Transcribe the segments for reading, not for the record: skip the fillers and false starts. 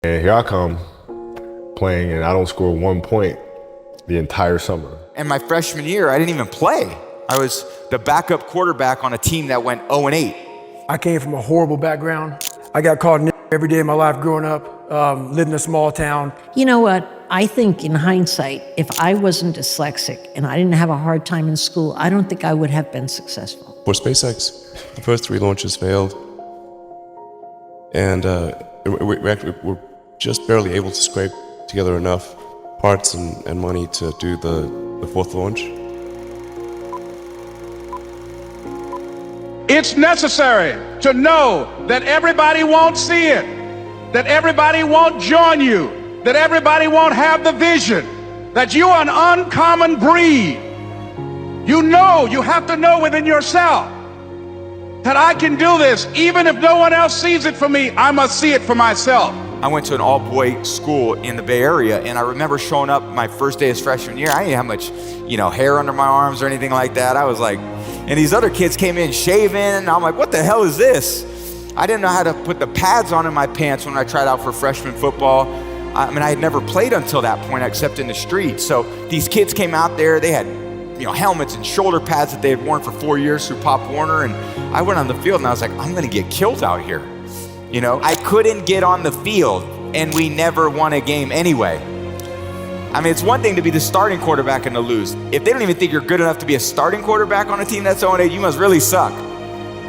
And here I come playing, and I don't score 1 point the entire summer. And my freshman year, I didn't even play. I was the backup quarterback on a team that went 0-8. I came from a horrible background. I got called every day of my life growing up, lived in a small town. You know what? I think in hindsight, if I wasn't dyslexic and I didn't have a hard time in school, I don't think I would have been successful. For SpaceX, the first 3 launches failed. And we're just barely able to scrape together enough parts and money to do the 4th launch. It's necessary to know that everybody won't see it, that everybody won't join you, that everybody won't have the vision, that you are an uncommon breed. You know, you have to know within yourself that I can do this. Even if no one else sees it for me, I must see it for myself. I went to an all-boy school in the Bay Area, and I remember showing up my first day as freshman year. I didn't have much, hair under my arms or anything like that. I was like, and these other kids came in shaving, and I'm like, what the hell is this? I didn't know how to put the pads on in my pants when I tried out for freshman football. I mean, I had never played until that point except in the street. So these kids came out there, they had helmets and shoulder pads that they had worn for 4 years through Pop Warner, and I went on the field and I was like, I'm gonna get killed out here. I couldn't get on the field, and we never won a game anyway. I mean, it's one thing to be the starting quarterback and to lose. If they don't even think you're good enough to be a starting quarterback on a team that's 0-8, you must really suck.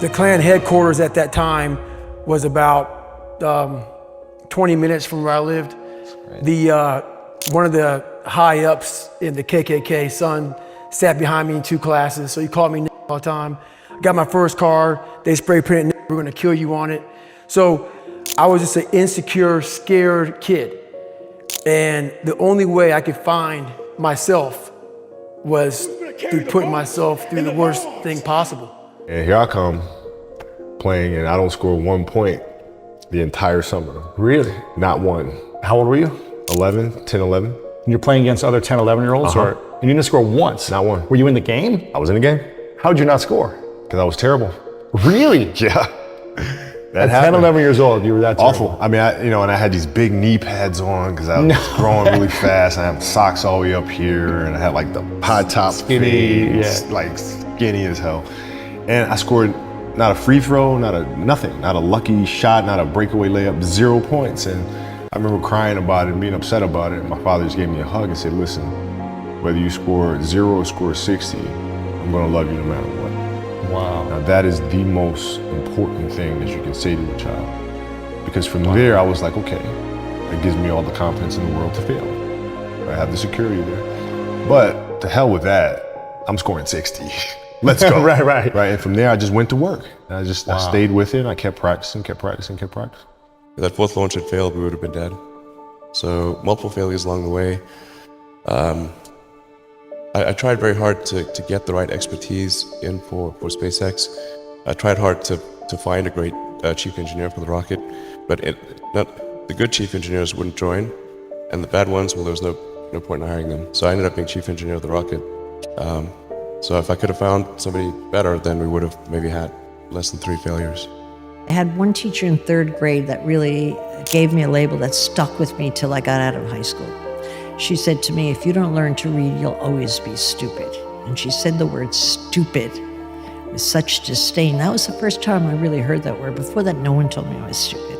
The Klan headquarters at that time was about 20 minutes from where I lived. One of the high ups in the KKK, son, sat behind me in 2 classes, so he called me all the time. Got my first car, they spray painted, we're gonna kill you on it. So I was just an insecure, scared kid. And the only way I could find myself was through putting myself through the worst thing possible. And here I come playing, and I don't score 1 point the entire summer. Really? Not one. How old were you? 11, 10, 11. And you're playing against other 10, 11-year-olds? Uh-huh. And you didn't score once? Not one. Were you in the game? I was in the game. How'd you not score? Because I was terrible. Really? Yeah. At 10, 11 years old, you were that terrible. Awful. I mean, and I had these big knee pads on because I was growing really fast. I had socks all the way up here, and I had like the high top fades, like skinny as hell. And I scored not a free throw, nothing, not a lucky shot, not a breakaway layup, 0 points. And I remember crying about it and being upset about it. And my father just gave me a hug and said, listen, whether you score 0 or score 60, I'm gonna love you no matter what. Wow. Now that is the most important thing that you can say to a child. Because from there, I was like, okay, that gives me all the confidence in the world to fail. I have the security there. But to hell with that, I'm scoring 60. Let's go. Right. And from there, I just went to work. And I stayed with it, and I kept practicing. If that 4th launch had failed, we would have been dead. So multiple failures along the way. I tried very hard to get the right expertise in for SpaceX. I tried hard to find a great chief engineer for the rocket, but the good chief engineers wouldn't join, and the bad ones, well, there was no point in hiring them. So I ended up being chief engineer of the rocket. So if I could have found somebody better, then we would have maybe had less than 3 failures. I had one teacher in 3rd grade that really gave me a label that stuck with me till I got out of high school. She said to me, if you don't learn to read, you'll always be stupid. And she said the word stupid with such disdain. That was the first time I really heard that word. Before that, no one told me I was stupid.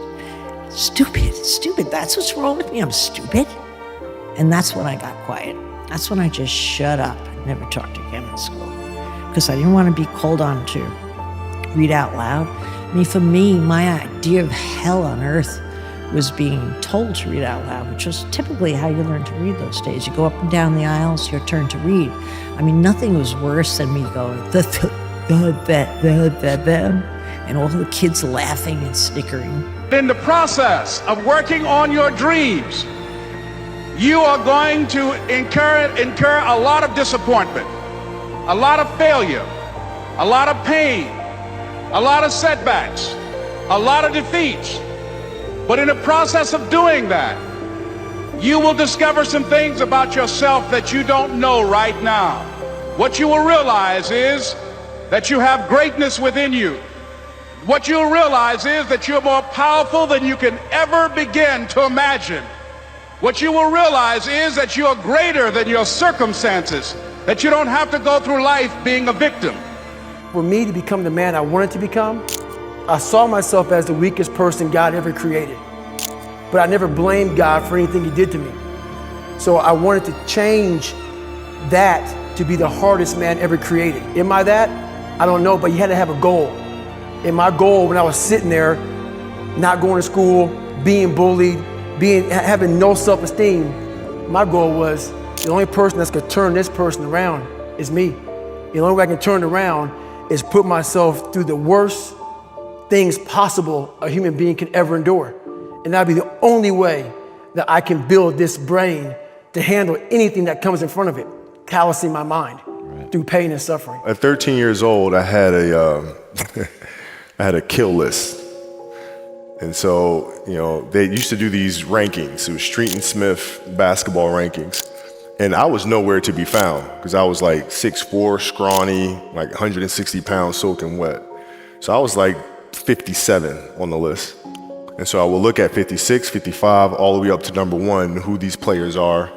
Stupid, that's what's wrong with me, I'm stupid. And that's when I got quiet. That's when I just shut up and never talked again in school. Because I didn't want to be called on to read out loud. I mean, for me, my idea of hell on earth was being told to read out loud, which was typically how you learn to read those days. You go up and down the aisles, your turn to read. I mean, nothing was worse than me going, and all the kids laughing and snickering. In the process of working on your dreams, you are going to incur a lot of disappointment, a lot of failure, a lot of pain, a lot of setbacks, a lot of defeats. But in the process of doing that, you will discover some things about yourself that you don't know right now. What you will realize is that you have greatness within you. What you'll realize is that you're more powerful than you can ever begin to imagine. What you will realize is that you're greater than your circumstances, that you don't have to go through life being a victim. For me to become the man I wanted to become, I saw myself as the weakest person God ever created. But I never blamed God for anything he did to me. So I wanted to change that to be the hardest man ever created. Am I that? I don't know, but you had to have a goal. And my goal when I was sitting there, not going to school, being bullied, having no self-esteem, my goal was the only person that's gonna turn this person around is me. The only way I can turn it around is put myself through the worst things possible a human being can ever endure. And that'd be the only way that I can build this brain to handle anything that comes in front of it, callousing my mind through pain and suffering. At 13 years old, I had a I had a kill list. And so, you know, they used to do these rankings. It was Street and Smith basketball rankings. And I was nowhere to be found because I was like 6'4", scrawny, like 160 pounds soaking wet. So I was like 57 on the list. And so I will look at 56, 55, all the way up to number 1, who these players are,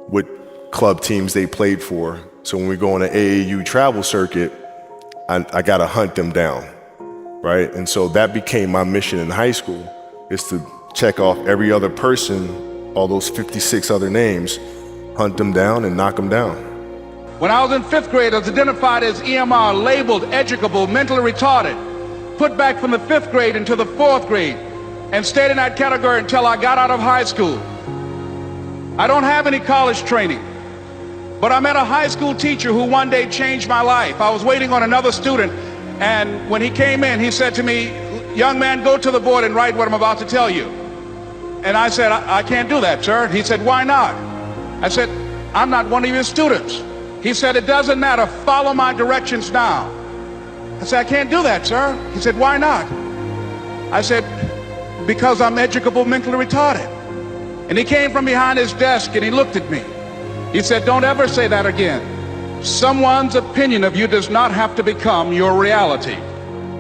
what club teams they played for. So when we go on an AAU travel circuit, I got to hunt them down, right? And so that became my mission in high school, is to check off every other person, all those 56 other names, hunt them down and knock them down. When I was in 5th grade, I was identified as EMR, labeled educable, mentally retarded, put back from the 5th grade into the 4th grade, and stayed in that category until I got out of high school. I don't have any college training, but I met a high school teacher who one day changed my life. I was waiting on another student, and when he came in, he said to me, "Young man, go to the board and write what I'm about to tell you." And I said, I can't do that, sir. He said, "Why not?" I said, "I'm not one of your students." He said, "It doesn't matter, follow my directions now." I said, "I can't do that, sir." He said, "Why not?" I said, "Because I'm educable, mentally retarded." And he came from behind his desk and he looked at me. He said, "Don't ever say that again. Someone's opinion of you does not have to become your reality."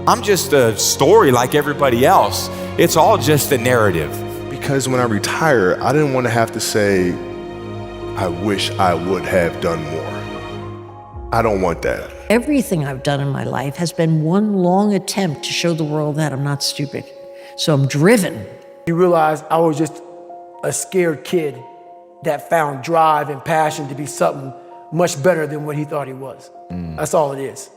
I'm just a story like everybody else. It's all just a narrative. Because when I retire, I didn't want to have to say, I wish I would have done more. I don't want that. Everything I've done in my life has been one long attempt to show the world that I'm not stupid. So I'm driven. You realize I was just a scared kid that found drive and passion to be something much better than what he thought he was. That's all it is.